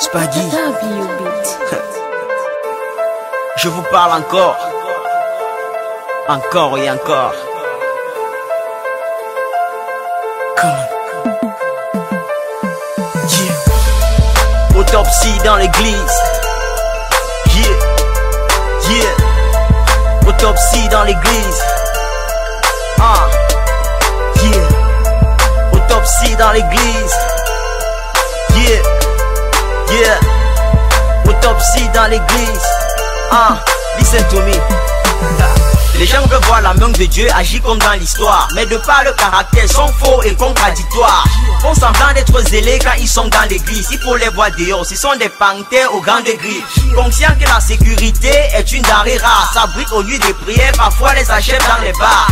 Spaggy. Je vous parle encore. Encore et encore. Yeah. Autopsie dans l'église. Yeah. Yeah. Autopsie dans l'église. Yeah. Autopsie dans l'église. Yeah. Yeah. Autopsie dans l'église. Listen to me. Les gens veulent voir la main de Dieu agir comme dans l'histoire, mais de par le caractère sont faux et contradictoires. Font semblant d'être zélés quand ils sont dans l'église. Il faut les voir dehors, ce sont des panthères aux grandes griffes. Conscient que la sécurité est une denrée rare, s'abritent au lieu de prière, parfois les achètent dans les bars.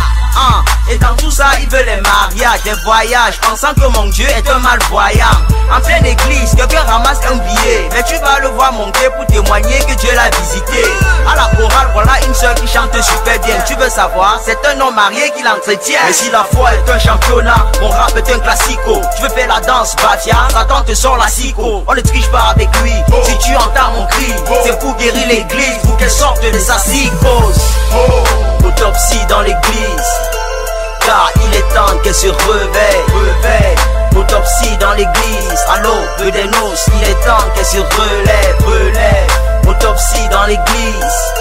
Et dans tout ça, ils veulent les mariages, les voyages, pensant que mon Dieu est un malvoyant. En pleine église, quelqu'un ramasse un billet, mais tu vas le voir monter pour témoigner que Dieu l'a visité. À la chorale, voilà une soeur qui chante super bien. Tu veux savoir, c'est un homme marié qui l'entretient. Mais si la foi est un championnat, mon rap est un classico. Tu veux faire la danse, Bafia, Satan te sort la psycho. On ne triche pas avec lui, si tu entends mon cri, c'est pour guérir l'église, pour qu'elle sorte de sa psychose. Autopsie dans l'église, car il est temps qu'elle se réveille. Autopsie dans l'église, à l'aube des noces, il est temps qu'elle se relève. Autopsie dans l'église,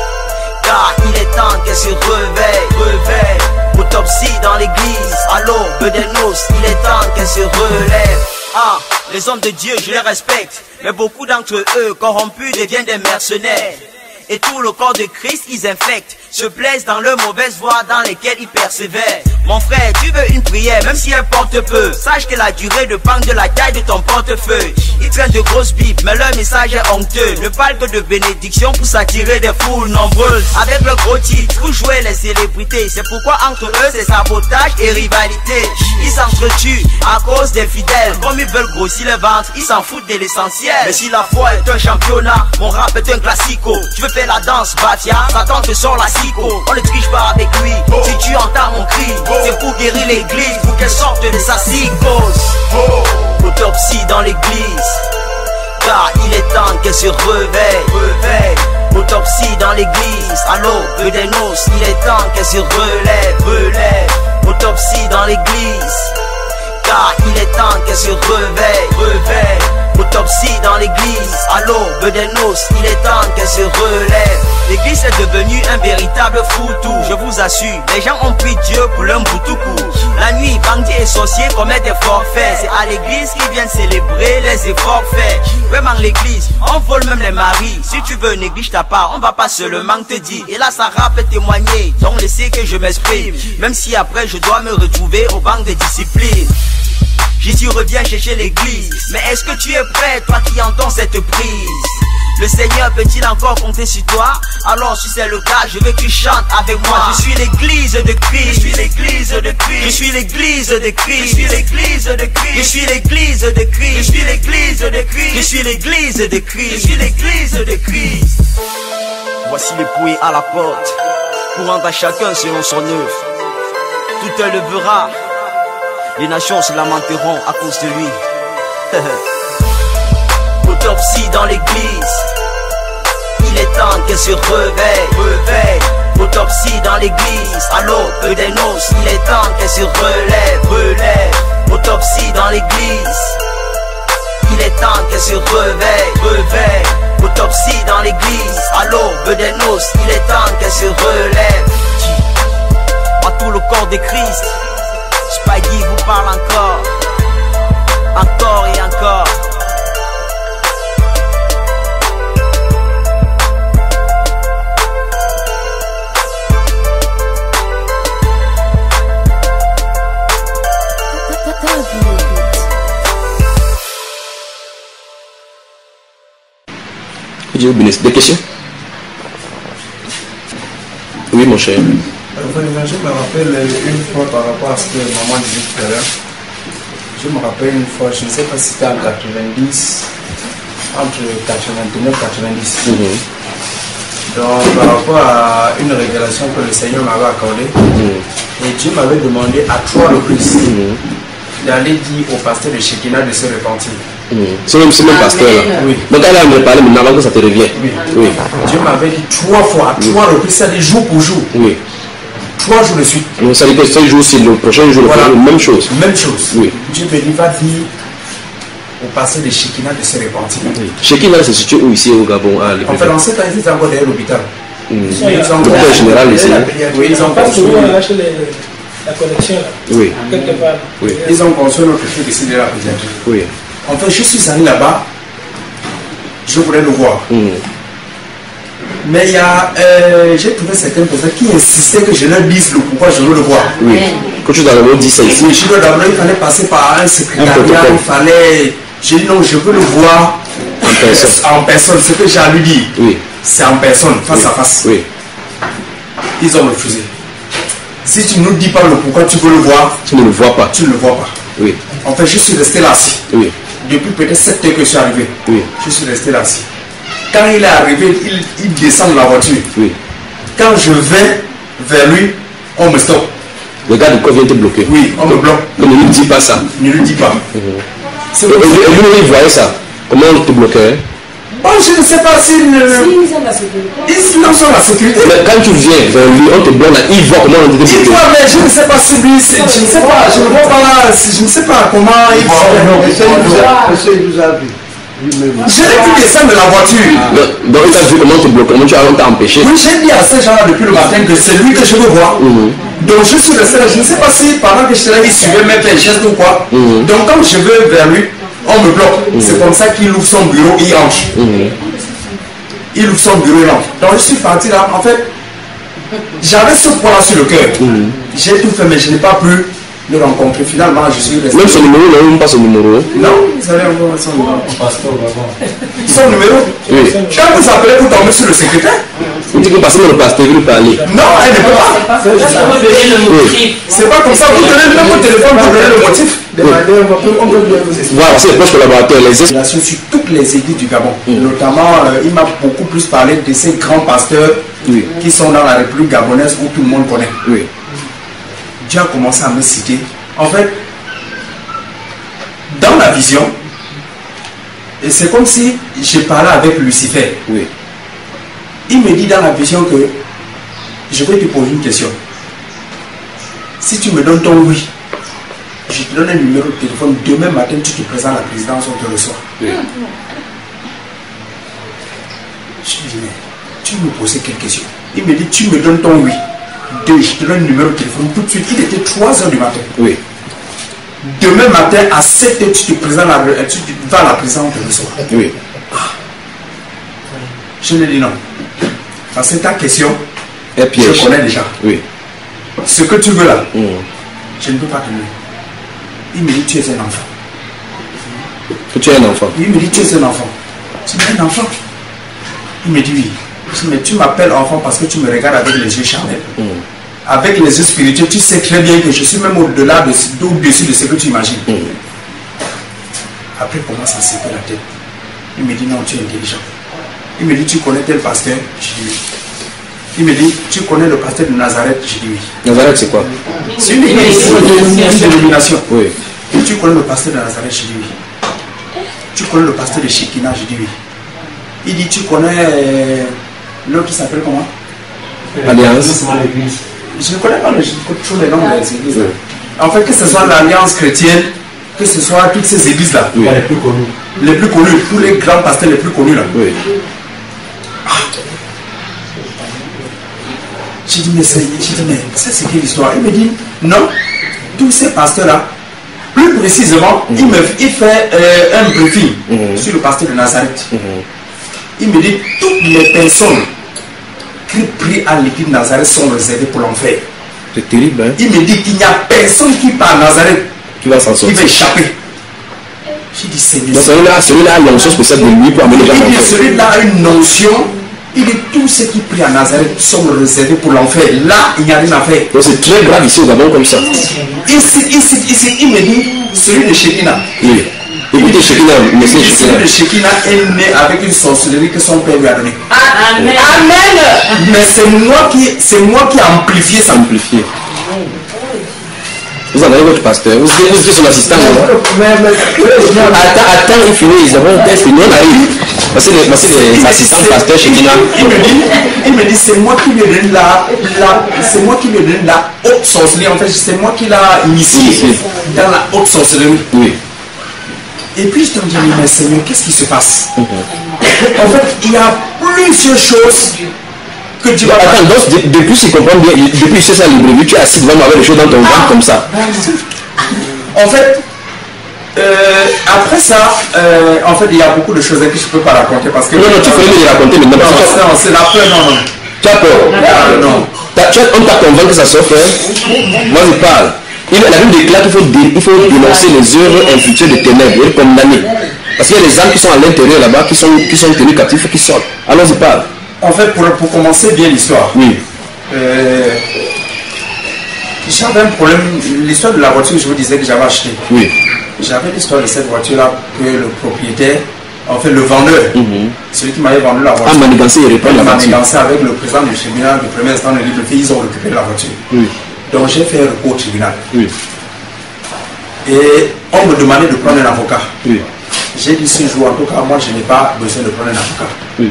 car il est temps qu'elle se réveille. Autopsie dans l'église, à l'aube des noces, il est temps qu'elle se relève. Les hommes de Dieu, je les respecte, mais beaucoup d'entre eux, corrompus, deviennent des mercenaires. Et tout le corps de Christ, ils infectent, se plaisent dans leurs mauvaises voies dans lesquelles ils persévèrent. Mon frère, tu veux une prière, même si elle porte peu, sache que la durée dépend de la taille de ton portefeuille. Ils traînent de grosses bibles, mais leur message est honteux. Ne parle que de bénédiction pour s'attirer des foules nombreuses. Avec le gros titre, pour jouer les célébrités. C'est pourquoi entre eux, c'est sabotage et rivalité. Ils s'entretuent à cause des fidèles. Comme ils veulent grossir le ventre, ils s'en foutent de l'essentiel. Mais si la foi est un championnat, mon rap est un classico. Tu veux faire la danse, Bafia, Satan te sort la psycho. On ne triche pas avec lui, si tu entends mon cri, c'est pour guérir l'église, pour qu'elle sorte de sa psychose. Autopsie dans l'église, car il est temps qu'elle se réveille. Autopsie dans l'église, à l'aube des noces, il est temps qu'elle se relève. Autopsie dans l'église, car il est temps qu'elle se réveille. Autopsie dans l'église, à l'aube des noces, il est temps qu'elle se relève. L'église est devenue un véritable foutou, je vous assure. Les gens ont pris Dieu pour leur boutoukou. La nuit, bandits et sorciers commettent des forfaits. C'est à l'église qu'ils viennent célébrer les efforts faits. Vraiment l'église, on vole même les maris. Si tu veux néglige ta part, on va pas seulement te dire. Et là Sarah peut témoigner, donc laissez que je m'exprime. Même si après je dois me retrouver au banc des disciplines. Jésus revient chercher l'église, mais est-ce que tu es prêt, toi qui entends cette prise? Le Seigneur peut-il encore compter sur toi? Alors si c'est le cas, je veux que tu chantes avec moi. Je suis l'église de Christ, je suis l'église de Christ, je suis l'église de Christ, je suis l'église de Christ, je suis l'église de Christ, je suis l'église de Christ, je suis l'église de Christ, je suis l'église de Christ. Voici le bruit à la porte, pour rendre à chacun selon son œuvre. Tout un levera, les nations se lamenteront à cause de lui. Autopsie dans l'église, il est temps qu'elle se réveille. Autopsie dans l'église, à l'aube des noces, il est temps qu'elle se relève. Autopsie dans l'église, il est temps qu'elle se réveille. Autopsie dans l'église, à l'aube des noces, il est temps qu'elle se relève. À tout le corps de Christ, Spaggy vous parle encore, encore et encore. Dieu bénisse. Des questions? Oui, mon cher. Je me rappelle une fois par rapport à ce que maman disait tout à l'heure. Je me rappelle une fois, je ne sais pas si c'était en 90, entre 89 et 90. Donc, par rapport à une révélation que le Seigneur m'avait accordée, et Dieu m'avait demandé à 3 reprises d'aller dire au pasteur de Shekinah de se repentir. C'est même pasteur là. Oui. Donc elle a me parlé maintenant avant que ça te revienne. Oui. Oui. Dieu m'avait dit 3 fois, 3 reprises, ça dit jour pour jour. Oui. 3 jours de suite. Donc ça dit que ce jour, c'est le prochain jour, Voilà. même chose. Même chose. Oui. Dieu me dit, va dire au pasteur de Shekina de se repentir. Oui. Chez qui là, c'est situé où ici au Gabon à En fait, dans cette année, c'est encore derrière l'hôpital. L'hôpital général ici. Oui, ils ont construit. La connexion là, Oui. quelque part. Oui. Ils ont construit notre truc ici de la pédiatrie. Oui. En fait, je suis allé là-bas, je voulais le voir. Mais il y a, j'ai trouvé certaines personnes qui insistaient que je leur dise le pourquoi je veux le voir. Oui. Quand tu dois le dire ça ici. Oui, je veux d'abord, il fallait passer par un secrétariat, protocole. il fallait. J'ai dit non, je veux le voir En personne. en personne. Ce que j'ai à lui dire, Oui. c'est en personne, face à face. Oui. Ils ont refusé. Si tu ne nous dis pas le pourquoi tu veux le voir, Tu ne le vois pas. tu ne le vois pas. Oui. En fait, je suis resté là assis. Oui. Depuis peut-être 7 heures que je suis arrivé. Oui. Je suis resté là assis. Quand il est arrivé, il descend de la voiture. Oui. Quand je vais vers lui, on me stoppe. Le gars de quoi vient te bloquer. Oui, on me bloque. Donc ne lui dis pas ça. Ne lui dis pas. C'est Et comme ça. lui, il voyait ça. Comment on te bloquait? Bon, je ne sais pas s'il Ils ont la sécurité. ils n'en sont la sécurité. Mais quand tu viens vers lui, on te bloque là, il voit comment on te Il bloqué. voit, mais je ne sais pas si lui, je ne sais pas, je ne vois pas là, je ne sais pas comment il Je l'ai pu descendre de la voiture. Donc il t'a vu comment on te bloque, comment tu as empêché. Oui, j'ai dit à ces gens-là depuis le matin que c'est lui que je veux voir. Donc je suis resté là, je ne sais pas si pendant que j'étais là, il suivait même les gestes ou quoi. Donc quand je vais vers lui, on me bloque. C'est comme ça qu'il ouvre son bureau et il rentre. Il ouvre son bureau et rentre. Donc je suis parti là, en fait, j'avais ce poids-là sur le cœur. J'ai tout fait, mais je n'ai pas pu le rencontrer. Finalement, je suis resté. Même son numéro, non, même pas son numéro. Non, vous allez encore son numéro. Son numéro. Oui. Quand vous appelez pour tomber sur le secrétaire. Il dit que passer dans le pasteur, il veut parler. Non, elle ne peut pas. C'est pas comme ça. Vous donnez même au téléphone pour donner le motif. Voilà, c'est les proches collaborateurs, les ex. Sur toutes les églises du Gabon. Notamment, il m'a beaucoup plus parlé de ces grands pasteurs qui sont dans la République gabonaise où tout le monde connaît. Oui. Dieu a commencé à me citer. En fait, dans la vision, et c'est comme si je parlais avec Lucifer. Oui. Il me dit dans la vision que je vais te poser une question. Si tu me donnes ton oui, je te donne un numéro de téléphone. Demain matin, tu te présentes à la présidence, on te reçoit. Oui. Je lui dis, mais tu me posais quelle question? Il me dit, tu me donnes ton oui. Je te donne le numéro de téléphone tout de suite. Il était 3h du matin. Oui. Demain matin, à 7h, tu te présentes tu vas à la présidence, on te reçoit. Oui. Je lui ai dit non. Parce que ta question, Et je piège. connais déjà. Oui. Ce que tu veux là, je ne peux pas te donner. Il me dit, tu es un enfant. Que tu es un enfant. Il me dit, tu es un enfant. Tu es un enfant. Il me dit oui. Je dis, mais tu m'appelles enfant parce que tu me regardes avec les yeux charnels. Avec les yeux spirituels, tu sais très bien que je suis même au-delà au-dessus de ce que tu imagines. Après, il commence à secouer la tête. Il me dit, non, tu es intelligent. Il me dit, tu connais tel pasteur? Je dis oui. Il me dit, tu connais le pasteur de Nazareth? Je dis oui. Nazareth, c'est quoi? C'est une dénomination. Oui. Tu connais le pasteur de Nazareth? Je dis oui. Tu connais le pasteur de Shekina? Je dis oui. Il dit, tu connais l'autre qui s'appelle comment? Alliance. Je ne connais pas tous les noms des églises. En fait, que ce soit l'Alliance chrétienne, que ce soit toutes ces églises-là, Oui. les plus connues, tous les grands pasteurs les plus connus là. Oui. J'ai dit, mais c'est quelle histoire? Il me dit, non, tous ces pasteurs-là, plus précisément, il fait un briefing sur le pasteur de Nazareth. Il me dit, toutes les personnes qui prient à l'église de Nazareth sont réservées pour l'enfer. C'est terrible, hein? Il me dit qu'il n'y a personne qui part à Nazareth Qui va s'en qui sortir. va échapper. J'ai dit, Seigneur. Donc celui-là a l'onction spéciale de lui pour amener les gens Il en dit, enfer. celui-là a une notion. Il dit, tous ceux qui prient à Nazareth sont réservés pour l'enfer. Là, il n'y a rien à faire. Donc c'est très grave ici au Gabon comme ça. Ici, il me dit, celui de Shekina. Oui. Écoutez, Shekina, monsieur Celui Shekina. de Shekina est né avec une sorcellerie que son père lui a donnée. Amen. Mais c'est moi qui ai amplifié ça. Amplifié. Vous en avez votre pasteur. Vous êtes son assistant. Attends, il finit. Ils avons peut-être fini. On arrive. Parce que les assistants pasteurs chez Kina. Il me dit, c'est moi qui lui ai donné c'est moi qui lui ai donné la haute sorcellerie. En fait, c'est moi qui l'a initié dans la haute sorcellerie. Oui. Et puis je te dis, mais Seigneur, qu'est-ce qui se passe? En fait, il y a plusieurs choses que tu vas... Attends, donc depuis je comprends bien, depuis c'est ça librairie, tu es assis devant moi avec les choses dans ton ventre comme ça. En fait, après ça, en fait, il y a beaucoup de choses que je ne peux pas raconter parce que... Non, tu peux me les raconter maintenant. Non, c'est la peur, non. Tu as peur? Non. On t'a convaincu que ça sort, moi je parle. La Bible déclare qu'il faut dénoncer les œuvres infructueuses de ténèbres et condamner. Parce qu'il y a des âmes qui sont à l'intérieur là-bas, qui sont tenus captifs et qui sortent. Alors je parle. En fait, pour commencer bien l'histoire, oui. J'avais un problème. L'histoire de la voiture, je vous disais que j'avais acheté. Oui. J'avais l'histoire de cette voiture-là que le propriétaire, en fait le vendeur, celui qui m'avait vendu la voiture, manigancé, il reprend la voiture. Manigancé avec le président du tribunal du premier instant de libre fait, ils ont récupéré la voiture. Oui. Donc j'ai fait un recours au tribunal. Oui. Et on me demandait de prendre un avocat. Oui. J'ai dit ce jour, en tout cas, moi je n'ai pas besoin de prendre un avocat. Oui.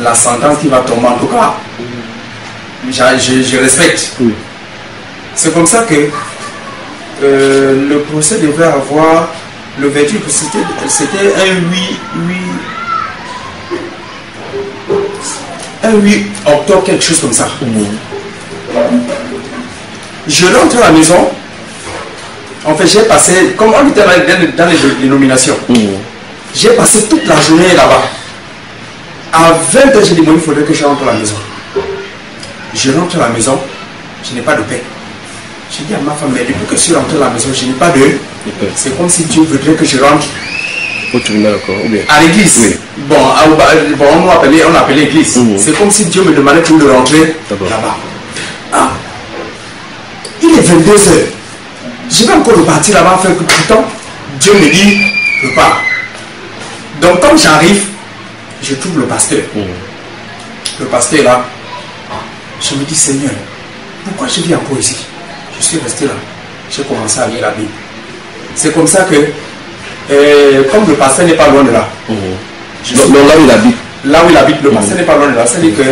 La sentence qui va tomber, en tout cas, je respecte. Oui. C'est comme ça que le procès devait avoir le verdict, c'était un 8 octobre, quelque chose comme ça. Je rentre à la maison. En fait, j'ai passé, comme on était dans les dénominations, j'ai passé toute la journée là-bas. À 20h, j'ai dit, bon, il faudrait que je rentre à la maison. Je rentre à la maison, je n'ai pas de paix. J'ai dit à ma femme, mais depuis que je suis rentré à la maison, je n'ai pas de paix. C'est comme si Dieu voudrait que je rentre au tribunal encore, ou bien à l'église. Oui. Bon, on appelait l'église. C'est comme si Dieu me demandait tout de rentrer là-bas. Ah. Il est 22h. Je vais encore repartir là-bas faire coup de temps. Dieu me dit, repars. Donc quand j'arrive, je trouve le pasteur. Le pasteur est là. Je me dis, Seigneur, pourquoi je vis encore ici? Je suis resté là. J'ai commencé à lire la Bible. C'est comme ça que, comme le pasteur n'est pas loin de là. Là où il habite. Là où il habite, le pasteur n'est pas loin de là. C'est-à-dire que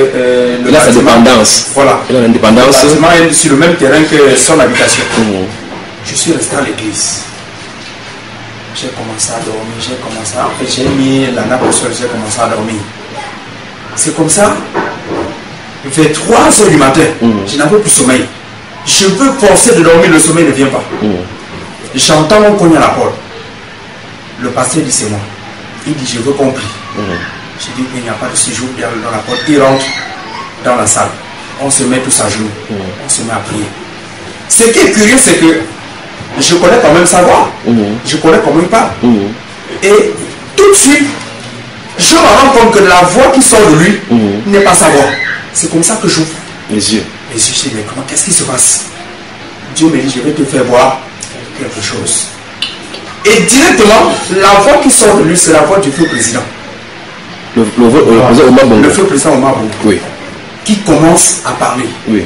il a sa dépendance. Voilà. Il a l'indépendance. Le bâtiment est sur le même terrain que son habitation. Je suis resté à l'église. J'ai commencé à dormir. En fait, j'ai mis la nappe au sol, j'ai commencé à dormir. C'est comme ça. Vers 3h du matin, je n'avais plus sommeil. Je veux forcer de dormir, le sommeil ne vient pas. J'entends mon cogner à la porte. Le pasteur dit, c'est moi. Il dit, je veux qu'on prie. Je dis qu'il n'y a pas de séjour dans la porte. Il rentre dans la salle. On se met tous à genoux. On se met à prier. Ce qui est curieux, c'est que je connais quand même sa voix. Je connais comment il parle. Et tout de suite, je me rends compte que la voix qui sort de lui n'est pas sa voix. C'est comme ça que j'ouvre les yeux. Je dis, mais comment, qu'est-ce qui se passe? Dieu me dit, je vais te faire voir quelque chose. Et directement, la voix qui sort de lui, c'est la voix du feu président. Le feu président Omar Bongo. Oui. Qui commence à parler. Oui.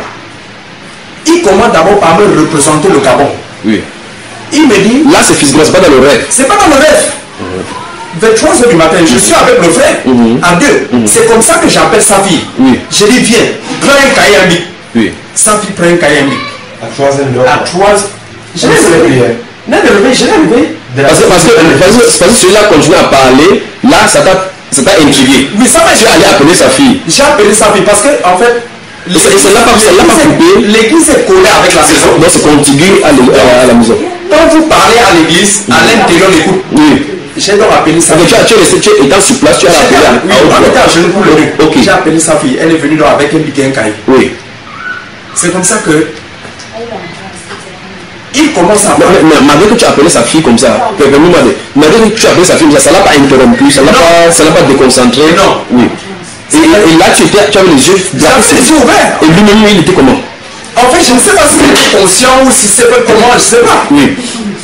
Il commence d'abord par me représenter le Gabon. Oui. Il me dit... Là, c'est physiquement, c'est pas dans le rêve. C'est pas dans le rêve. Vers 3h du matin, je suis avec le frère, à deux. C'est comme ça que j'appelle sa fille. Oui. Je dis, viens, prends un cahier à bic. Oui. Sa fille prend un cahier à bic. À 3h. À 3h. Je l'ai levé. Je l'ai levé. Parce que celui-là continue à parler, là, ça t'a intrigué. Oui, ça m'a... Tu es allé appeler sa fille. J'ai appelé sa fille parce que, en fait, l'église est collée avec la maison. Donc c'est contigu à la maison. Quand vous parlez à l'église, à l'intérieur de l'écoute. Oui. J'ai donc appelé sa fille. Tu étant sur place, tu as appelé. Oui, on était à genoux pour le rue. Okay. J'ai appelé sa fille. Elle est venue donc avec un biquet, un cahier. Oui. C'est comme ça que il commence à parler. Mais malgré que tu as appelé sa fille comme ça, malgré que tu as appelé sa fille comme ça, ça ne l'a pas interrompu, ça ne l'a pas déconcentré. Non. Oui. Et là, tu avais les yeux ouverts. Et lui-même, il était comment? En fait, je ne sais pas s'il était conscient ou si c'est comment, je ne sais pas. Oui.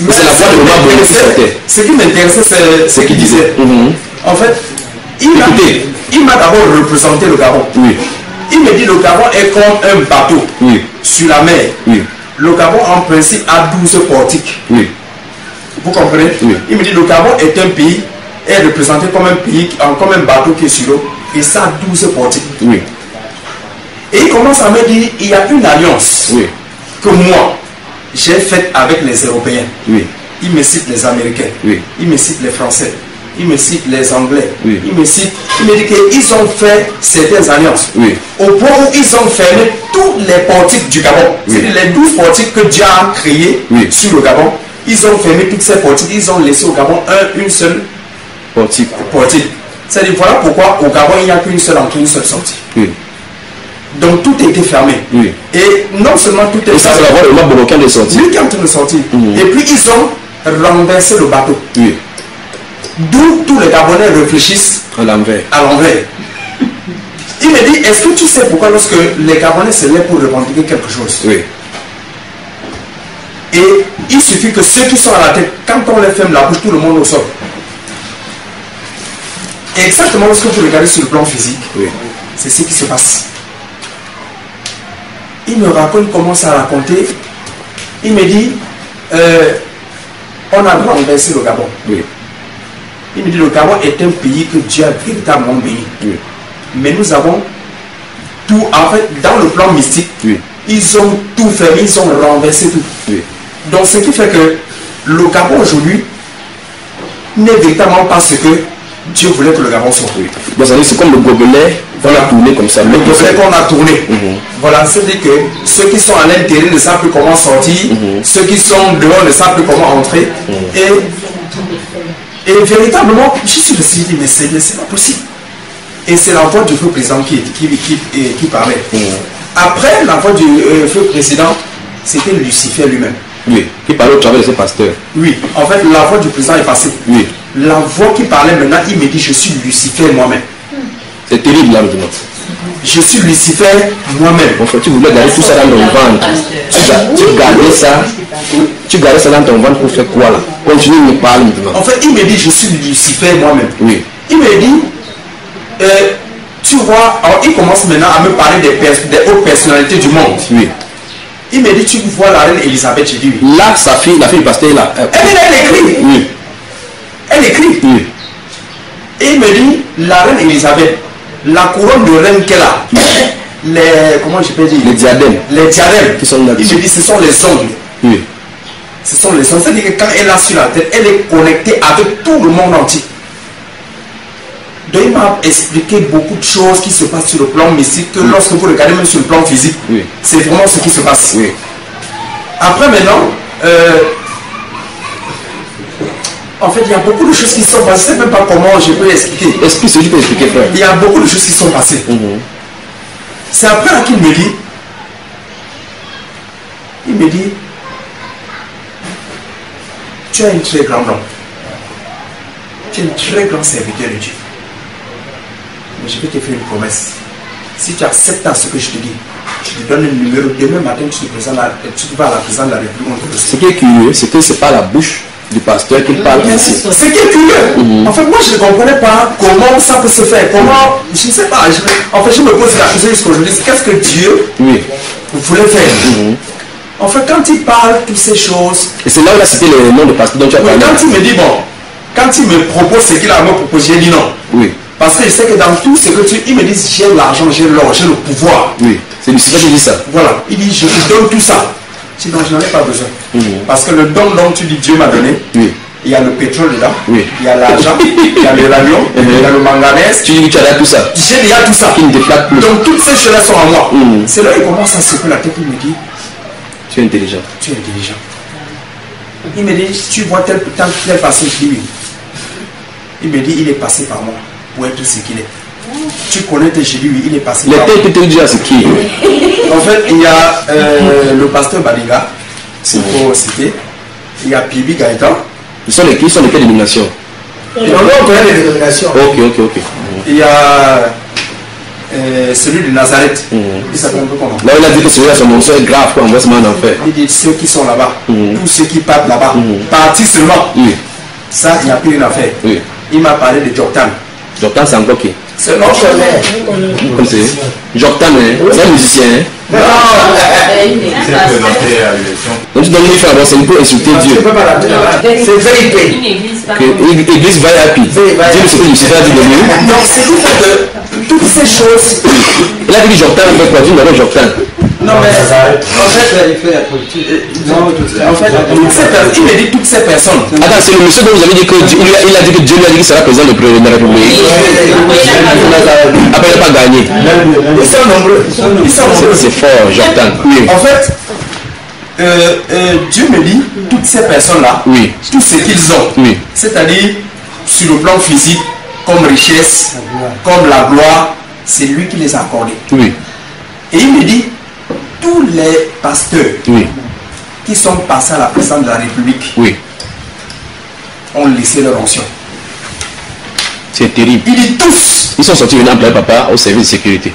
Mais c'est la voix de Omar Bongo qui sortait. Ce qui m'intéressait, c'est ce qu'il disait. En fait, il m'a d'abord représenté le Gabon. Oui. Il me dit le Gabon est comme un bateau sur la mer. Oui. le Gabon en principe a 12 portiques. Oui. Vous comprenez? Oui. Il me dit le Gabon est un pays, est représenté comme un pays, comme un bateau qui est sur l'eau, et ça a 12 portiques. Oui. Et il commence à me dire, il y a une alliance Oui. que moi, j'ai faite avec les Européens. Oui. Il me cite les Américains, Oui. il me cite les Français, il me cite les Anglais, Oui. il me dit qu'ils ont fait certaines alliances. Oui. Au point où ils ont fermé tous les portiques du Gabon. Oui. C'est-à-dire les 12 portiques que Dieu a créés Oui. sur le Gabon. Ils ont fermé toutes ces portiques, ils ont laissé au Gabon une seule Portique. portique. C'est-à-dire voilà pourquoi au Gabon il n'y a qu'une seule entrée, une seule sortie. Oui. Donc tout a été fermé. Oui. Et non seulement tout est Et ça, c'est fermé, la voie de l'homme bloquant de sortie. lui qui est en train de sortir. Mhm. Et puis ils ont renversé le bateau. Oui. D'où tous les Gabonais réfléchissent À l'envers. à l'envers. Il me dit, est-ce que tu sais pourquoi lorsque les Gabonais se lèvent pour revendiquer quelque chose, Oui. et il suffit que ceux qui sont à la tête, quand on les ferme la bouche, tout le monde au sol. Exactement lorsque vous regardez sur le plan physique, Oui. c'est ce qui se passe. Il me raconte, il commence à raconter. Il me dit, on a renversé le Gabon. Oui. Il me dit, le Gabon est un pays que Dieu a véritablement béni. Oui. Mais nous avons tout, en fait, dans le plan mystique, Oui. ils ont tout fait, ils ont renversé tout. Oui. Donc ce qui fait que le Gabon aujourd'hui n'est véritablement pas ce que Dieu voulait que le Gabon soit. Oui. Donc, ça veut dire, c'est comme le gobelet, on a tourné comme ça. Le gobelet qu'on a tourné. Mhm. Voilà, c'est-à-dire que ceux qui sont à l'intérieur ne savent plus comment sortir, Mhm. ceux qui sont dehors ne savent plus comment entrer. Et véritablement, je suis dit, mais c'est pas possible. Et c'est la voix du feu président qui parlait. Mhm. Après la voix du feu président, c'était Lucifer lui-même. Oui. Qui parlait au travers de ces pasteurs. Oui, en fait, la voix du président est passée. Oui. La voix qui parlait maintenant, il me dit, je suis Lucifer moi-même. C'est terrible là maintenant. Je suis Lucifer moi-même. En fait, tu voulais garder tout ça dans ton ventre. Tu gardais ça dans ton ventre pour faire quoi là? Continue de me parler maintenant. En fait, il me dit, je suis Lucifer moi-même. Oui. Il me dit, tu vois, alors il commence maintenant à me parler des hautes personnalités du monde. Oui. Il me dit, tu vois la reine Elisabeth, j'ai dit oui. Là, sa fille, la fille du pasteur est là. Elle écrit. Oui. Elle écrit. Oui. Et il me dit, la reine Elisabeth, la couronne de reine qu'elle a, comment je peux dire, Les diadèmes. les diadèmes, Qui sont là-dessus. il me dit, ce sont les ongles. Oui. Ce sont les ongles. C'est-à-dire que quand elle a sur la tête, elle est connectée avec tout le monde entier. Donc il m'a expliqué beaucoup de choses qui se passent sur le plan mystique, que lorsque vous regardez même sur le plan physique, Oui. c'est vraiment ce qui se passe. Oui. Après maintenant, en fait, il y a beaucoup de choses qui sont passées. Je ne sais même pas comment je peux expliquer. Explique ce que tu peux expliquer, frère. Il y a beaucoup de choses qui sont passées. C'est après là qu'il me dit, tu as un très grand nom. Tu es un très grand serviteur de Dieu. Mais je vais te faire une promesse. Si tu acceptes ce que je te dis, je te donne un numéro. Demain matin, tu vas à la présidence de la République. On te Ce qui est curieux, c'est que ce n'est pas la bouche du pasteur qui parle ainsi. Ce qui est curieux. En fait, moi, je ne comprenais pas comment ça peut se faire. Comment, je ne sais pas. En fait, je me pose la question jusqu'à aujourd'hui. Qu'est-ce que Dieu voulait faire? En fait, quand il parle toutes ces choses, Et c'est là où il a cité les noms de pasteurs dont tu as parlé. quand il me dit, bon, quand il me propose ce qu'il a à me proposer, j'ai dit non. Oui. Parce que je sais que dans tout ce que il me dit, j'ai l'argent, j'ai l'or, j'ai le pouvoir. Oui. C'est Lucifer qui dit ça. Voilà. Il dit, je te donne tout ça. Sinon, je n'en ai pas besoin. Parce que le don dont tu dis Dieu m'a donné, Oui. il y a le pétrole dedans, Oui. il y a l'argent, il y a l'uranium, il y a le manganèse. Tu dis que tu as là tout ça. J'ai déjà tout ça. Qui ne déflate plus. Donc toutes ces choses-là sont à moi. C'est là qu'il commence à secouer la tête. Il me dit, Tu es intelligent. tu es intelligent. Il me dit, tu vois tel passé. Je dis oui. Il me dit, il est passé par moi pour être ce qu'il est. Tu connais tes j'ai dit oui, il est passé Les par moi. têtes que tu dis à ce qui est. En fait, il y a le pasteur Badiga, s'il faut citer. Il y a Pibi Gaëtan. Ils sont lesquels de quelle dénomination? Et on connaît les dénominations. Ok. Il y a celui de Nazareth. Il s'appelle un peu comment? Là, il a dit que celui-là, son nom est grave pour envoyer ce man en enfer. Il dit ceux qui sont là-bas, tous ceux qui partent là-bas, partis seulement. Oui. Ça, il n'y a plus rien à faire. Oui. Il m'a parlé de Jordan. Jordan, c'est encore qui? C'est notre collègue. Vous connaissez? Jordan, c'est un musicien. Non, C'est présenté à l'élection. Donc tu donnes une fois, c'est pour insulter Dieu. tu peux pas l'appeler là. C'est VIP. Que l'église va happy. Dieu ne sait pas Lucifer a dit de lui. Donc c'est tout fait que toutes ces choses. Il a dit Jordan, il fait quoi? Tu m'appelles Jordan. Non mais en fait, il fait la politique. En fait, il me dit toutes ces personnes. Attends, c'est le monsieur dont vous avez dit que il a dit que Dieu lui a dit qu'il sera président de la République. Après, il n'a pas gagné. Ils sont nombreux. C'est fort, Jordan. Oui. En fait, Dieu me dit toutes ces personnes-là, Oui. tout ce qu'ils ont, Oui. c'est-à-dire sur le plan physique, comme richesse, comme la gloire, c'est lui qui les a accordés. Oui. Et il me dit, tous les pasteurs Oui. qui sont passés à la présidence de la République Oui. ont laissé leur onction. C'est terrible. Il dit tous, Ils sont sortis venant employer papa au service de sécurité.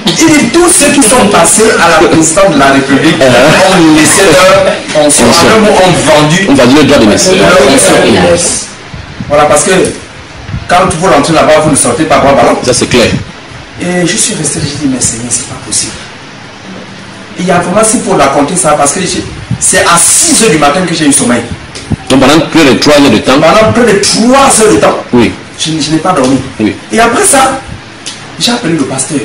il dit tous ceux qui sont passés à la présidence de la République ont laissé leur onction. En un mot, ont vendu On va dire le droit de naissance. leur onction. Voilà, parce que quand vous rentrez là-bas, vous ne sortez pas boire ballon. Ça, c'est clair. Et je suis resté, j'ai dit, mais Seigneur, c'est pas possible. Et il y a vraiment, s'il faut raconter ça, parce que c'est à 6 h du matin que j'ai eu sommeil. Donc pendant près de 3 heures de temps. Pendant près de 3 heures de temps, Oui. je n'ai pas dormi. Oui. Et après ça, j'ai appelé le pasteur.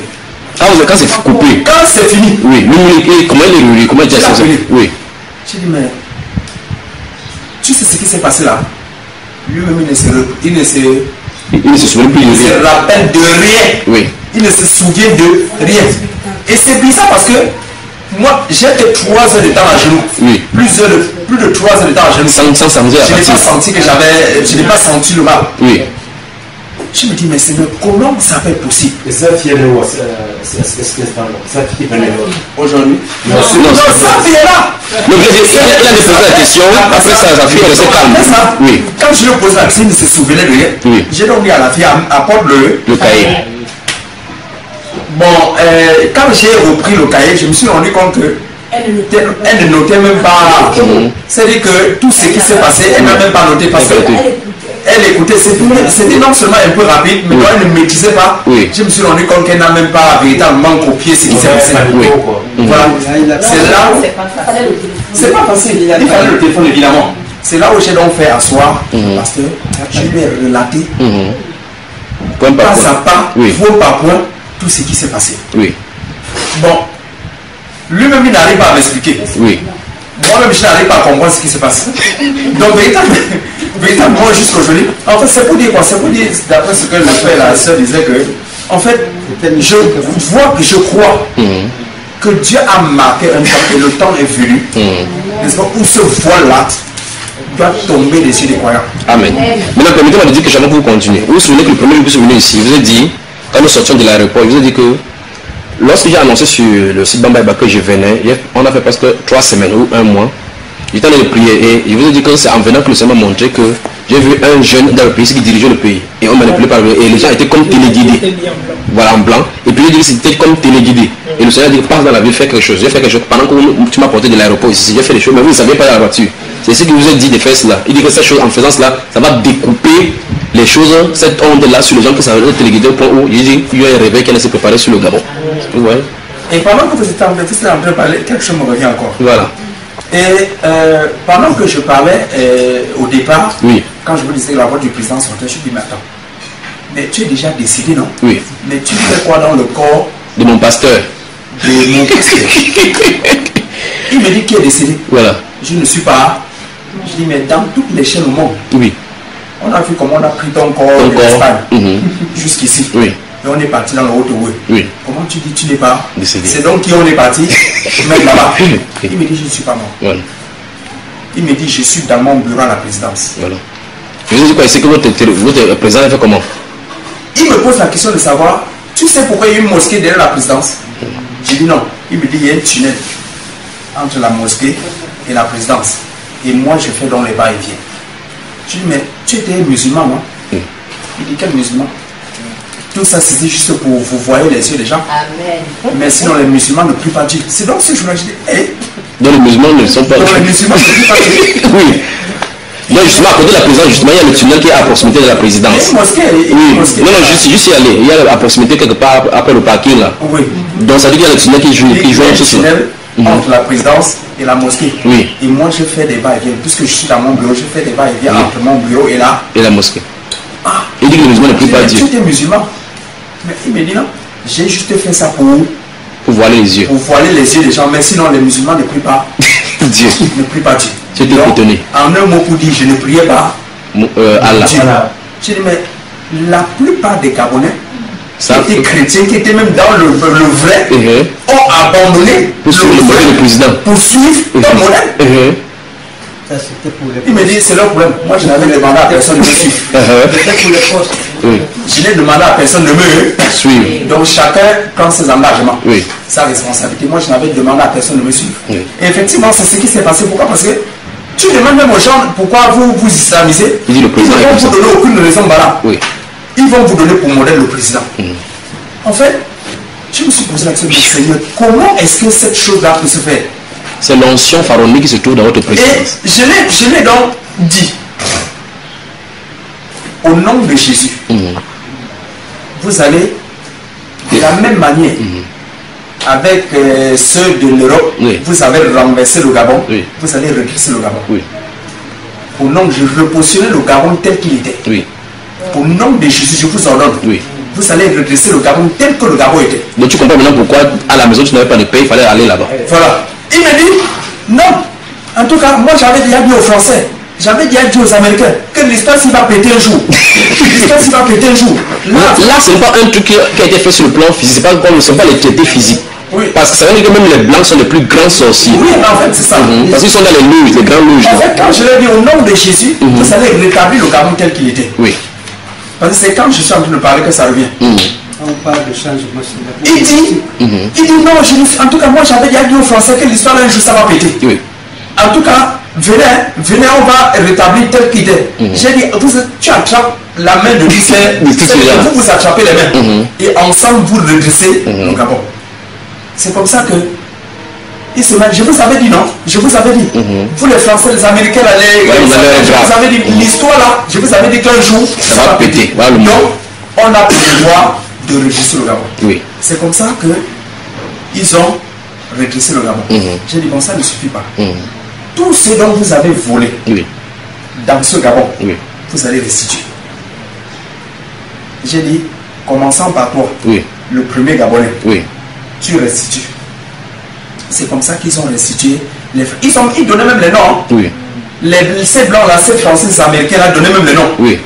Ah, quand c'est coupé. Quand c'est fini, Oui. Comment il est revenu? Comment il a ça? Oui. j'ai dit, mais tu sais ce qui s'est passé là? Lui-même, il ne Il ne se souvient plus de se rien. rappelle de rien. Oui. Il ne se souvient de rien. Et c'est bizarre parce que moi, j'ai fait 3 heures de temps à genoux. Oui. Plus de 3 heures de temps à genoux. Sans s'amuser à Je n'ai partir. pas senti que je n'ai pas senti le mal. Oui. Je me dis, mais Seigneur, comment ça peut être possible Sa fille est où? Sa fille est aujourd'hui? Non, Ça vient là. Donc, il a posé la question. Après ça, sa fille est restée Après ça, calme. Oui. quand je lui ai posé la question, il ne se souvenait de rien. Oui. J'ai donc dit à la fille, apporte Le cahier. Bon, quand j'ai repris le cahier, je me suis rendu compte que elle ne notait même pas. C'est-à-dire que tout ce qui s'est passé, elle n'a même pas noté parce que elle écoutait. C'était non seulement un peu rapide, mais quand elle ne maîtrisait pas, Oui. je me suis rendu compte qu'elle n'a même pas véritablement copié ce qui s'est passé. Oui. Voilà. C'est là où c'est pas facile. Il fallait le téléphone évidemment. C'est là où j'ai donc fait asseoir le pasteur. Je lui ai relaté Point par pas à point. pas, Oui. point par point, tout ce qui s'est passé. Oui. Bon, lui-même il n'arrive pas à m'expliquer. Oui. Moi-même je n'arrive pas à comprendre ce qui se passe. Donc véritablement jusqu'aujourd'hui, en fait c'est pour dire quoi? C'est pour dire, d'après ce que le frère et la soeur disaient que, en fait, je vois que je crois que Dieu a marqué un temps et le temps est venu, n'est-ce pas, où ce voile-là doit tomber des yeux des croyants. Amen. Maintenant, permettez-moi de dire que jamais vous continuez. Vous vous souvenez que le premier jour que vous êtes venu ici, je vous ai dit, quand nous sortions de l'aéroport, je vous ai dit que lorsque j'ai annoncé sur le site Bambaïba que je venais, on a fait presque 3 semaines ou 1 mois, j'étais en train de prier et je vous ai dit que c'est en venant que le Seigneur m'a montré que j'ai vu un jeune dans le pays qui dirigeait le pays. Et on manipulait par le et les gens étaient comme téléguidés. Voilà, en blanc. Et puis il dit que c'était comme téléguidé. Et le Seigneur a dit, passe dans la ville, fais quelque chose. J'ai fait quelque chose pendant que tu m'as porté de l'aéroport ici. J'ai fait des choses, mais vous ne saviez pas dans la voiture. C'est ce que vous a dit de faire cela. Il dit que cette chose, en faisant cela, ça va découper les choses, cette onde-là sur les gens qui savent téléguider au point où il dit qu'il y a un réveil qui allait se préparer sur le Gabon. Vous voyez? Et pendant que vous étiez en train de parler, quelque chose me revient encore. Voilà. Et pendant que je parlais au départ, Oui. quand je vous disais que la voix du président sortait, je me dis, mais attends, mais tu es déjà décédé, non? Oui. Mais tu fais quoi dans le corps De mon pasteur. de mon pasteur? Il me dit qu'il est décédé. Voilà. Je ne suis pas. Je dis, mais dans toutes les chaînes au monde, Oui. on a vu comment on a pris ton corps Ton de corps. l'Espagne jusqu'ici. Oui. Et on est parti dans le Haut-Oué. Oui. Comment tu dis tu n'es pas Décédé. C'est donc qui on est parti même là-bas. Oui. Il me dit, je ne suis pas mort. Voilà. Il me dit, je suis dans mon bureau à la présidence. Voilà. Je vous ai dit quoi? C'est que votre président a fait comment? Il me pose la question de savoir, tu sais pourquoi il y a une mosquée derrière la présidence? J'ai dit non. Il me dit, il y a un tunnel entre la mosquée et la présidence. Et moi, je fais donc les va-et-vient. Je dis, mais tu étais musulman, non? Il dit, quel musulman? Tout ça, c'était juste pour vous voyez les yeux des gens. Amen. Mais sinon, les musulmans ne prient pas Dieu. C'est donc ce jour-là, je dis, hé, Donc les musulmans ne sont pas. donc les musulmans ne prient pas Dieu. Oui. Non, justement, à côté de la présidence, justement, il y a le tunnel qui est à proximité de la présidence. Il y a une mosquée. Oui, non, juste y aller. Il y a à proximité quelque part après le parking là. Oui. Donc ça veut dire qu'il y a le tunnel qui joue ce tunnel entre la présidence et la mosquée. Oui. Et moi, je fais des va-et-vient. Puisque je suis dans mon bureau, je fais des va-et-vient entre mon bureau et là. Et la mosquée. Ah. Il dit que les musulmans ne prient pas Dieu. Tu étais musulman. Mais il me dit non. J'ai juste fait ça pour voiler les yeux. Pour voiler les yeux des gens. Mais sinon, les musulmans ne prient pas Dieu. Ne prient pas Dieu. Tu étais étonné. En un mot pour dire, je ne priais pas Allah. Dieu. Je dis, mais la plupart des Gabonais qui étaient chrétiens, qui étaient même dans le vrai, ont abandonné pour suivre le modèle du président. Pour suivre ton modèle. Il me dit, c'est leur problème. Moi, je n'avais demandé à personne de me suivre. Je n'ai demandé à personne de me suivre. Donc, chacun prend ses engagements, sa responsabilité. Moi, je n'avais demandé à personne de me suivre. Et effectivement, c'est ce qui s'est passé. Pourquoi? Parce que tu demandes même aux gens pourquoi vous vous islamisez. Ils ne vont vous donner aucune raison valable. Ils vont vous donner pour modèle le président. En fait, je me suis posé la question, Seigneur, comment est-ce que cette chose-là peut se faire? C'est l'ancien pharaonique qui se trouve dans votre présidence. Et je l'ai donc dit, au nom de Jésus, vous allez de la même manière, avec ceux de l'Europe, vous avez renversé le Gabon, vous allez redresser le Gabon. Au nom de Jésus, repositionner le Gabon tel qu'il était. Au nom de Jésus, je vous ordonne. Vous allez redresser le Gabon tel que le Gabon était. Donc tu comprends maintenant pourquoi à la maison tu n'avais pas de paix, il fallait aller là-bas. Voilà. Il me dit, non. En tout cas, moi j'avais déjà dit aux Français, j'avais déjà dit aux Américains que l'histoire s'il va péter un jour. L'histoire s'il va péter un jour. Là ce n'est pas un truc qui a été fait sur le plan physique, ce n'est pas les traités physiques. Parce que ça veut dire que même les Blancs sont les plus grands sorciers. Oui, mais en fait c'est ça. Parce qu'ils sont dans les loges, les grandes loges. En fait, quand je l'ai dit au nom de Jésus, vous allez rétablir le Gabon tel qu'il était. Parce que c'est quand je suis en train de parler que ça revient. On parle de changement. Il dit non, en tout cas, moi j'avais déjà dit aux Français que l'histoire un jour ça va péter. En tout cas, venez, on va rétablir tel qu'il était. J'ai dit, tu attrapes la main de Lucien, vous attrapez les mains. Et ensemble, vous redressez le Gabon. C'est comme ça que je vous avais dit non, je vous avais dit. Vous les Français, les Américains, je vous avais dit, l'histoire là, je vous avais dit qu'un jour, ça va péter. Donc, on a pu voir de redresser le Gabon. C'est comme ça que ils ont redressé le Gabon. J'ai dit, bon, ça ne suffit pas. Tout ce dont vous avez volé dans ce Gabon, vous allez restituer. J'ai dit, commençant par toi, le premier Gabonais, tu restitues. C'est comme ça qu'ils ont restitué. Ils donnaient même les noms. Ces blancs là, ces Français, ces Américains là, donnaient même les noms.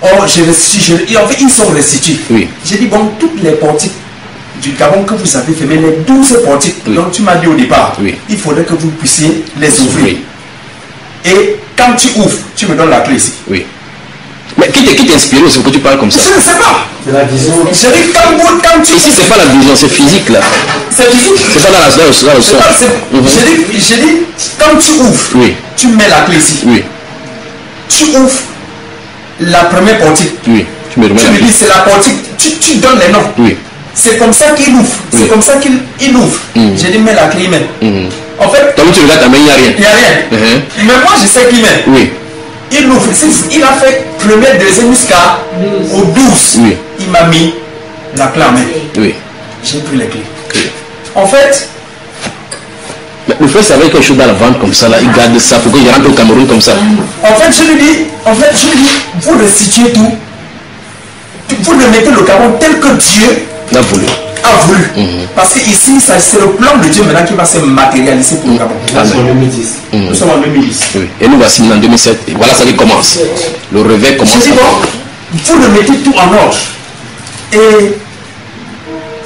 Oh, je restitue. Et en fait, ils sont restitués. J'ai dit, bon, toutes les portiques du Gabon que vous avez fermées, les 12 portiques dont tu m'as dit au départ, il faudrait que vous puissiez les ouvrir. Et quand tu ouvres, tu me donnes la clé ici. Mais qui t'inspire aussi pour que tu parles comme ça? Je ne sais pas. C'est la vision. J'ai dit, quand tu... Ici, c'est pas la vision, c'est physique là. C'est physique. C'est pas dans le sol. J'ai dit, quand tu ouvres, tu mets la clé ici. Tu ouvres la première portique. Tu me dis, c'est la portique. Tu donnes les noms. C'est comme ça qu'il ouvre. C'est comme ça qu'il ouvre. J'ai dit, mets la clé, il met. En fait... Toi, tu regardes ta main, il n'y a rien. Il n'y a rien. Mais moi, je sais qu'il met. Il ouvre. Il a fait premier, deuxième jusqu'à au 12. Il m'a mis la clé en main. J'ai pris les clés. En fait... Mais le frère savait quelque chose dans la vente comme ça, là, il garde ça pour qu'il rentre au Cameroun comme ça. En fait, je lui dis, vous restituez tout. Vous remettez le Gabon tel que Dieu a voulu. Parce que ici, c'est le plan de Dieu maintenant qui va se matérialiser pour le Gabon. Nous sommes en 2010. Et nous voici en 2007. Et voilà ça qui commence. Le réveil commence. Je dis, bon, vous remettez tout en ordre. Et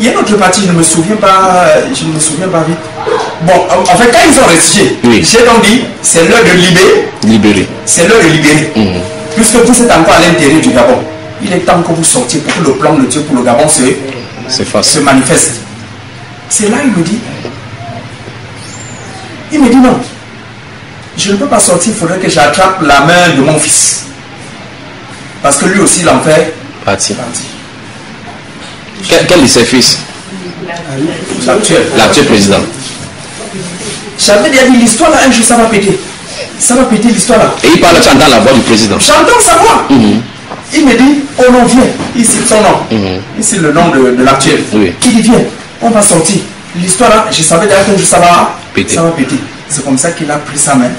il y a une autre partie, je ne me souviens pas vite. Bon, en fait, quand ils ont restitué, j'ai donc dit, c'est l'heure de libérer. C'est l'heure de libérer. Puisque vous êtes encore à l'intérieur du Gabon, il est temps que vous sortiez pour que le plan de Dieu pour le Gabon se manifeste. C'est là il me dit non, je ne peux pas sortir, il faudrait que j'attrape la main de mon fils. Parce que lui aussi, il en fait partie. Quel de ses fils? L'actuel président. J'avais déjà dit l'histoire là, un jour ça va péter. Ça va péter l'histoire là. Et il parle, tu entends la voix du président. J'entends sa voix. Il me dit, on en vient. Il cite son nom. Ici le nom de l'actuel. Oui. Il dit, viens, on va sortir. L'histoire là, je savais déjà que ça va péter. C'est comme ça qu'il a pris sa main.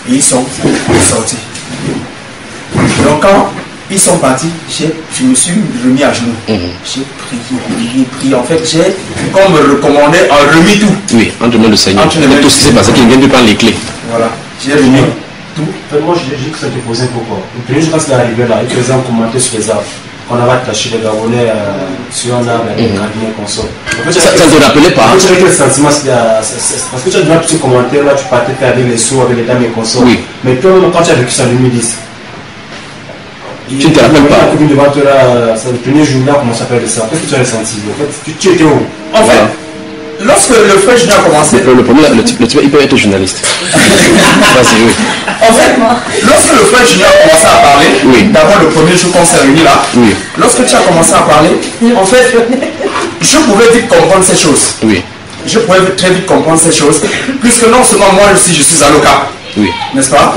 Et ils sont sortis. Donc quand ils sont partis, je me suis remis à genoux. J'ai prié. En fait, j'ai, comme me recommandé, remis tout. Oui, entre les mains du Seigneur. Tout ce qui s'est passé, qu'il vient de prendre les clés. Voilà, j'ai remis tout. En fait, moi, j'ai dit que ça te posait pourquoi. Le premier jour, quand c'est arrivé là, il faisait un commentaire sur les arbres. On avait attaché les Gabonais sur un arbre avec un cabinet console. En fait, ça ne te rappelait pas? Tu avais quel sentiment? Parce que tu as donné tous ces commentaires là, tu partais faire avec les sous, avec les dames et consorts. Oui. Mais toi-même, quand tu as vécu ça en 2010, tu ne te rappelles pas? La commune devant toi là, c'est le premier jour là, comment ça s'appelle ça? Qu'est-ce que tu as ressenti? En fait, tu étais où? En fait, lorsque le frère Junior a commencé. Le premier, le type, il peut être journaliste. Vas-y, oui. En fait, lorsque le frère Junior a commencé à parler, d'abord le premier jour qu'on s'est réunis là, lorsque tu as commencé à parler, en fait, je pouvais vite comprendre ces choses. Oui. Je pouvais très vite comprendre ces choses, puisque non seulement moi aussi je suis avocat, n'est-ce pas,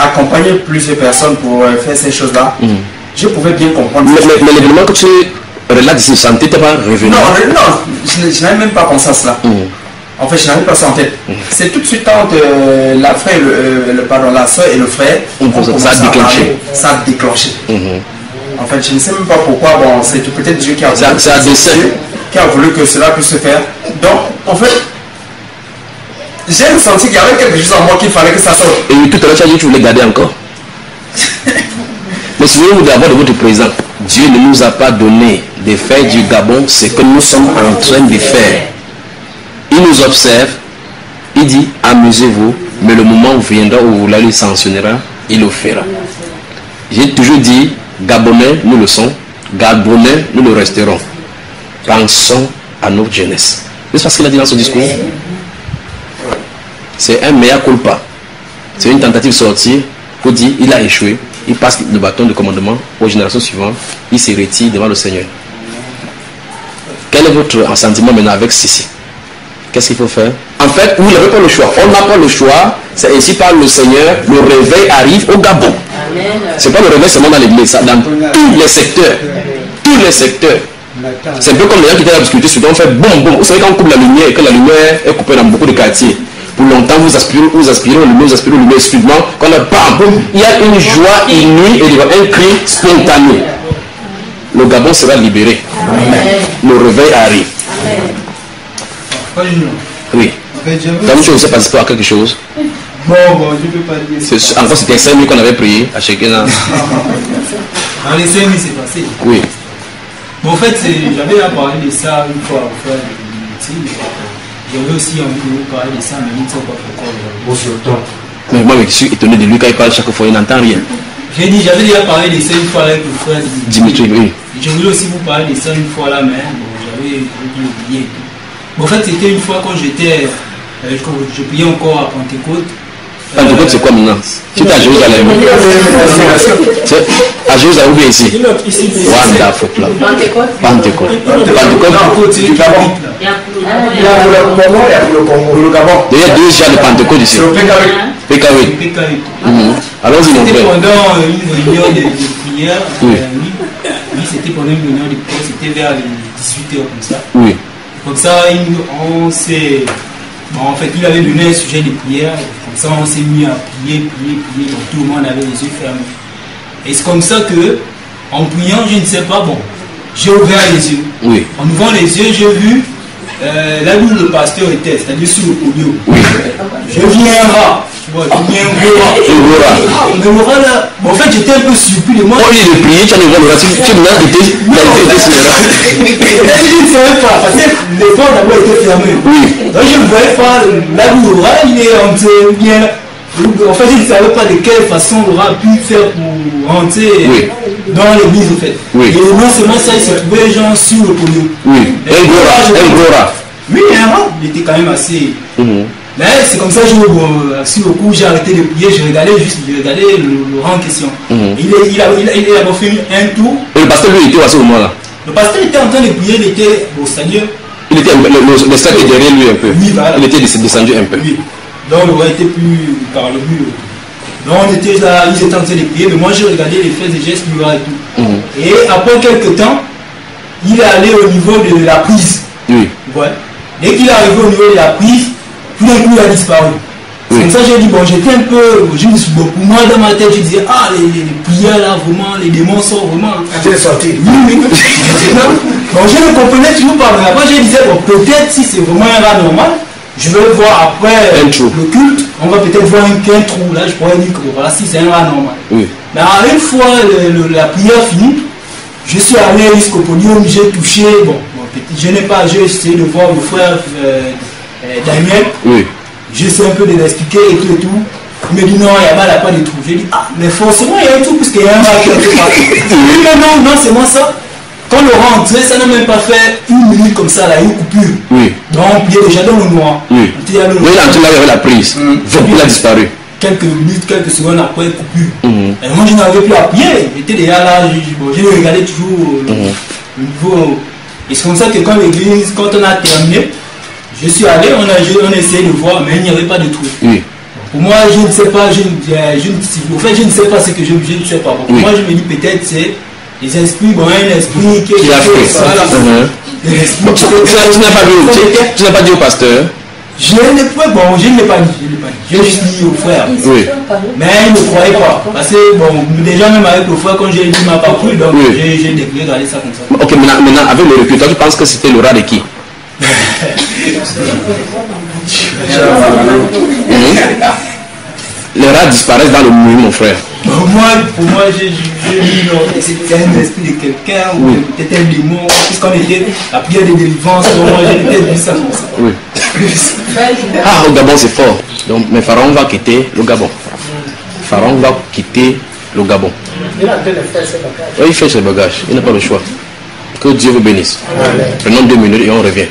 accompagner plusieurs personnes pour faire ces choses-là, je pouvais bien comprendre. Mais l'événement que tu relates ici, ça ne t'était pas revenu? Non, je n'avais même pas pensé à cela. En fait, je n'avais pas ça en tête. C'est tout de suite entre la frère, la soeur et le frère, ça a déclenché. Ça a déclenché. En fait, je ne sais même pas pourquoi. Bon, c'est peut-être Dieu qui a voulu que cela puisse se faire. Donc, en fait, j'ai ressenti qu'il y avait quelque chose en moi qu'il fallait que ça sorte. Et tout à l'heure, tu as dit que tu voulais garder encore. Mais souvenez-vous d'abord de votre présent. Dieu ne nous a pas donné de faire du Gabon ce que nous sommes en train de faire. Il nous observe, il dit amusez-vous, mais le moment viendra où vous l'allez sanctionnera, il le fera. J'ai toujours dit Gabonais, nous le sommes, Gabonais, nous le resterons. Pensons à notre jeunesse. C'est ce qu'il a dit dans son discours. C'est un mea culpa. C'est une tentative de sortir pour dire il a échoué. Il passe le bâton de commandement aux générations suivantes. Il se retire devant le Seigneur. Quel est votre sentiment maintenant avec ceci? Qu'est-ce qu'il faut faire? En fait, vous n'avez pas le choix. On n'a pas le choix. C'est ainsi par le Seigneur. Le réveil arrive au Gabon. Ce n'est pas le réveil seulement dans l'église, dans tous les secteurs. Tous les secteurs. C'est un peu comme les gens qui étaient dans l'obscurité, souvent on fait boum boum. Vous savez quand on coupe la lumière et que la lumière est coupée dans beaucoup de quartiers. Pour longtemps vous aspirez au lumière, suivant, quand on a bam boum, il y a une joie inouïe et un cri spontané. Le Gabon sera libéré. Le réveil arrive. Oui. Donc tu ne sais pas si quelque chose. Bon, je ne peux pas dire. Encore c'était 5 minutes qu'on avait prié à chacun. Dans les 5 minutes c'est passé. Oui. Bon, en fait, j'avais parlé de ça une fois au frère de médecine. J'avais aussi envie de vous parler de ça, mais je ne sais pas pourquoi. Mais moi je suis étonné de lui quand il parle chaque fois, il n'entend rien. J'ai dit, j'avais déjà parlé de ça une fois avec le frère Dimitri. Oui. Je voulais aussi vous parler de ça une fois là, mais bon, j'avais oublié. Bon, en fait, c'était une fois quand j'étais, je priais encore à Pentecôte. Pentecôte, c'est quoi maintenant? Tu es à Jérusalem. À Jérusalem ou bien ici? Wonderful plan. Pentecôte. Du Gabon. Il y a pour le Gabon. Il y a 2 gens de Pentecôte ici. PKW. Allons-y, mon frère. C'était pendant une réunion de prière. Oui, c'était pendant une réunion de prière. C'était vers les 18h comme ça. Oui. Comme ça, on s'est... Bon, en fait, il avait donné un sujet de prière. Comme ça, on s'est mis à prier. Donc, tout le monde avait les yeux fermés. Et c'est comme ça que, en priant, je ne sais pas, bon, j'ai ouvert les yeux. Oui. En ouvrant les yeux, j'ai vu là où le pasteur était, c'est-à-dire sur le podium. Oui. Je vis un rat. Tu vois, je vis un gros rat. Mais le rat là, bon, en fait, j'étais un peu surpris de moi. Au lieu de prier, tu as ouvert le rat. Tu n'as pas été sur le rat. Je ne savais pas, parce que les portes d'abord étaient fermées. Oui. Donc je ne voyais pas là où le rat, il est entré bien. En fait, je ne savais pas de quelle façon le rat a pu faire pour rentrer dans l'église, en fait. Oui. Et non seulement ça, il se trouvait les gens sur le podium. Oui. Un gros rat. Oui, un rat. Il était quand même assez. Mais c'est comme ça que sur le coup, j'ai arrêté de prier, je regardais le rang en question. Il a d'abord fait un tour. Et le pasteur, lui, était à ce moment-là. Le pasteur était en train de prier, il était au Seigneur. Il était, le sac est derrière lui un peu. Oui, voilà. Il était descendu un peu. Oui. Donc le roi était plus par le mur. Donc on était là, ils étaient en train de prier, mais moi j'ai regardé les faits et gestes du roi et tout. Et après quelques temps, il est allé au niveau de la prise. Oui. Ouais. Dès qu'il est arrivé au niveau de la prise, tout d'un coup il a disparu. C'est comme ça que j'ai dit, bon, j'étais un peu, je me suis, bon, pour moi dans ma tête, je disais, ah, les prières là, vraiment, les démons sont vraiment. Tu es sorti. Oui. Bon, je ne comprenais toujours pas, mais après je disais, bon, peut-être si c'est vraiment un rat normal, je vais voir après le culte, on va peut-être voir un trou, là je pourrais dire que voilà, si c'est un rat normal. Oui. Mais une fois la prière finie, je suis allé jusqu'au podium, j'ai touché, bon, je n'ai pas, j'ai essayé de voir le frère Daniel. Oui. J'essaie un peu de l'expliquer et tout et tout. Il me dit non, il n'y a pas de trou. J'ai dit ah, mais forcément il y a un trou parce qu'il y a un rat quelque part. Il dit non, c'est moi ça. Quand le rentre, ça n'a même pas fait une minute comme ça, là, une coupure. Oui. Donc il est déjà dans le noir. Oui. Il est là la prise. Il a disparu. Quelques minutes, quelques secondes après, coupure. Et moi je n'avais plus à prier. J'étais déjà là, je regardais toujours le niveau. Et c'est comme ça que quand l'église, quand on a terminé, je suis allé, on a essayé de voir, mais il n'y avait pas de trou. Oui. Pour moi, je ne sais pas, en fait, je ne sais pas ce que je ne sais pas. Pour moi, je me dis peut-être c'est les esprits, bon, un esprit qui a fait. Tu n'as pas dit au pasteur? Je ne l'ai pas dit. J'ai juste dit au frère. Oui. Mais il ne croyait pas. Parce que, bon, déjà même avec le frère, quand j'ai dit, il m'a pas cru, donc j'ai regardé ça comme ça. Ok, maintenant, avec le recul, toi, tu penses que c'était le rat de qui? Les rats disparaissent dans le mur, mon frère. Pour moi, j'ai dit non, c'était un esprit de quelqu'un ou peut-être un démon, puisqu'on était la prière de délivrance, donc moi j'ai peut-être vu ça comme ça. Oui. Ah, au Gabon c'est fort. Donc, mais Pharaon va quitter le Gabon. Pharaon va quitter le Gabon. Oui, il fait ses bagages, il n'a pas le choix. Que Dieu vous bénisse. Prenons 2 minutes et on revient.